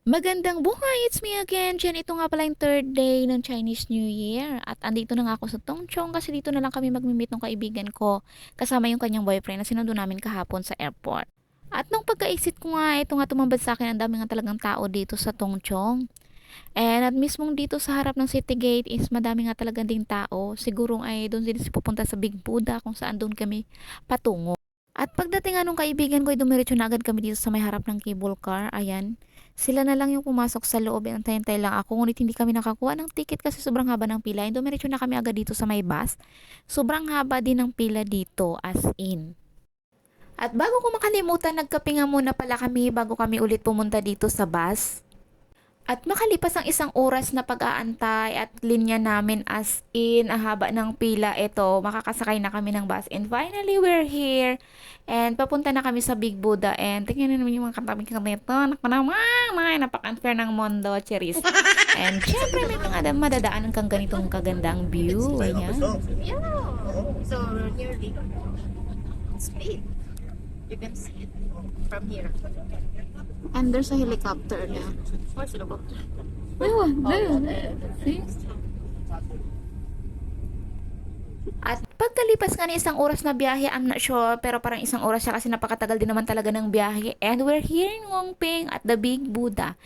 Magandang buhay! It's me again, Jen. Ito nga pala yung third day ng Chinese New Year. At andito na nga ako sa Tongchong kasi dito na lang kami magmi-meet ng kaibigan ko kasama yung kanyang boyfriend na sinundo namin kahapon sa airport. At nung pagka-exit ko nga, ito nga tumambad sa akin, ang dami nga talagang tao dito sa Tongchong. And at mismong dito sa harap ng City Gate is madami nga talaga ding tao. Siguro ay doon din si pupunta sa Big Buddha kung saan doon kami patungo. At pagdating nga nung kaibigan ko, ay dumiretso na agad kami dito sa may harap ng cable car. Ayan. Sila na lang yung pumasok sa loob. Antay-antay lang ako. Ngunit hindi kami nakakuha ng ticket kasi sobrang haba ng pila. And dumiretso na kami agad dito sa may bus. Sobrang haba din ng pila dito, as in. At bago ko makalimutan, nagkape nga muna pala kami bago kami ulit pumunta dito sa bus. At makalipas ang isang oras na pag-aantay at linya namin as in, ang haba ng pila, ito, makakasakay na kami ng bus. And finally, we're here. And papunta na kami sa Big Buddha. And tingnan naman yung mga katabing kami ito. Naku naman, napaka-unfair ng mundo, cheris. And syempre, may mga madadaanan kang ganitong kagandang view. Ayan. Yeah. So nearly speed. You can see it from here. And there's a helicopter na. Where's the book? Oh, there. See? At pagkalipas nga ng isang oras na biyahe, I'm not sure, pero parang isang oras siya kasi napakatagal din naman talaga ng biyahe. And we're here in Ngongping at the Big Buddha.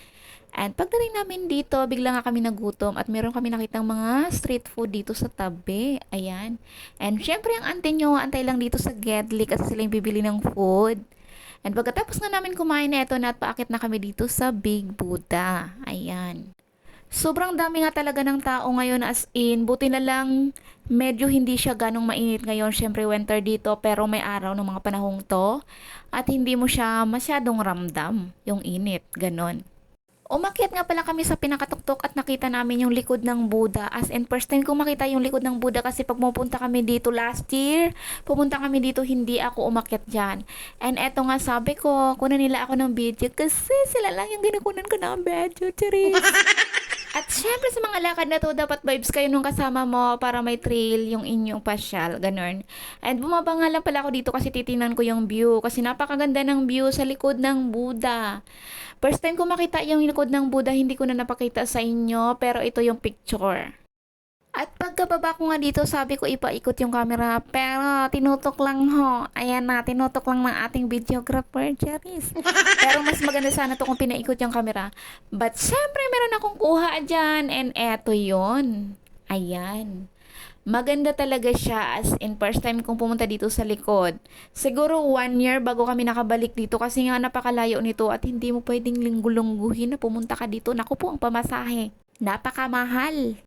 And pagdating namin dito, bigla nga kami nagutom at meron kami nakitang mga street food dito sa tabi. Ayan. And syempre ang ante nyo, antay lang dito sa Gedli kasi sila yung bibili ng food. And pagkatapos nga namin kumain na ito na at paakit na kami dito sa Big Buddha. Ayan. Sobrang dami nga talaga ng tao ngayon as in. Buti na lang medyo hindi siya ganong mainit ngayon. Syempre winter dito pero may araw ng mga panahong to. At hindi mo siya masyadong ramdam yung init. Ganon. Umakyat nga pala kami sa pinakatuktok at nakita namin yung likod ng Buddha. As in, first time ko makita yung likod ng Buddha kasi pag pumunta kami dito last year, pumunta kami dito, hindi ako umakyat dyan. And eto nga sabi ko, kunan nila ako ng video kasi sila lang yung ginakunan ko ng video, charis. At syempre sa mga lakad na to, dapat vibes kayo nung kasama mo para may thrill yung inyong pasyal, ganun. And bumaba nga lang pala ako dito kasi titinan ko yung view kasi napakaganda ng view sa likod ng Buddha. First time ko makita yung likod ng Buddha, hindi ko na napakita sa inyo, pero ito yung picture. At pagkababa ko nga dito, sabi ko ipaikot yung camera, pero tinutok lang ho. Ayan na, tinutok lang ng ating videographer, Charis. Pero mas maganda sana to kung pinaikot yung camera. But syempre, meron akong kuha dyan, and eto yon. Ayan. Maganda talaga siya as in first time kong pumunta dito sa likod. Siguro 1 year bago kami nakabalik dito kasi nga napakalayo nito at hindi mo pwedeng linggulungguhin na pumunta ka dito. Naku po ang pamasahe. Napakamahal.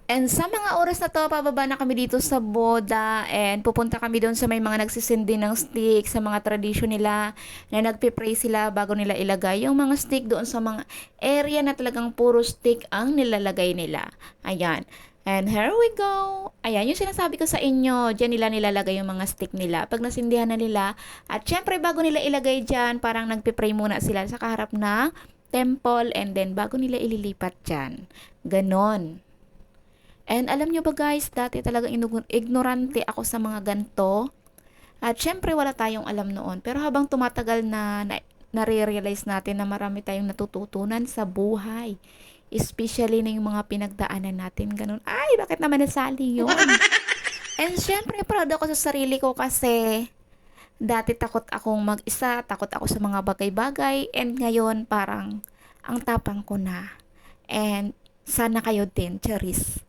And sa mga oras na to, pababa na kami dito sa Boda and pupunta kami doon sa may mga nagsisindi ng stick, sa mga tradisyon nila na nagpipray sila bago nila ilagay yung mga stick doon sa mga area na talagang puro stick ang nilalagay nila. Ayan. And here we go. Ayan, yung sinasabi ko sa inyo, dyan nila nilalagay yung mga stick nila. Pag nasindihan na nila, at syempre bago nila ilagay dyan, parang nagpipray muna sila sa kaharap na temple and then bago nila ililipat dyan. Ganon. And alam nyo ba guys, dati talagang ignorante ako sa mga ganto. At syempre wala tayong alam noon. Pero habang tumatagal na nare-realize natin na marami tayong natututunan sa buhay. Especially na yung mga pinagdaanan natin. Ganun, ay bakit naman nasali yun? And syempre proud ako sa sarili ko kasi dati takot akong mag-isa, takot ako sa mga bagay-bagay. And ngayon parang ang tapang ko na. And sana kayo din, Charis.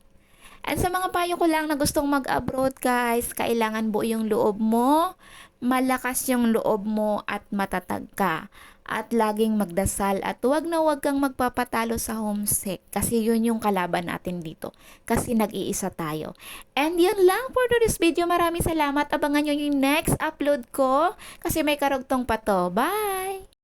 And sa mga payo ko lang na gustong mag-abroad guys, kailangan buo yung loob mo, malakas yung loob mo at matatag ka. At laging magdasal at huwag na huwag kang magpapatalo sa homesick kasi yun yung kalaban natin dito. Kasi nag-iisa tayo. And yun lang for today's video. Maraming salamat. Abangan nyo yung next upload ko kasi may karugtong pa to. Bye!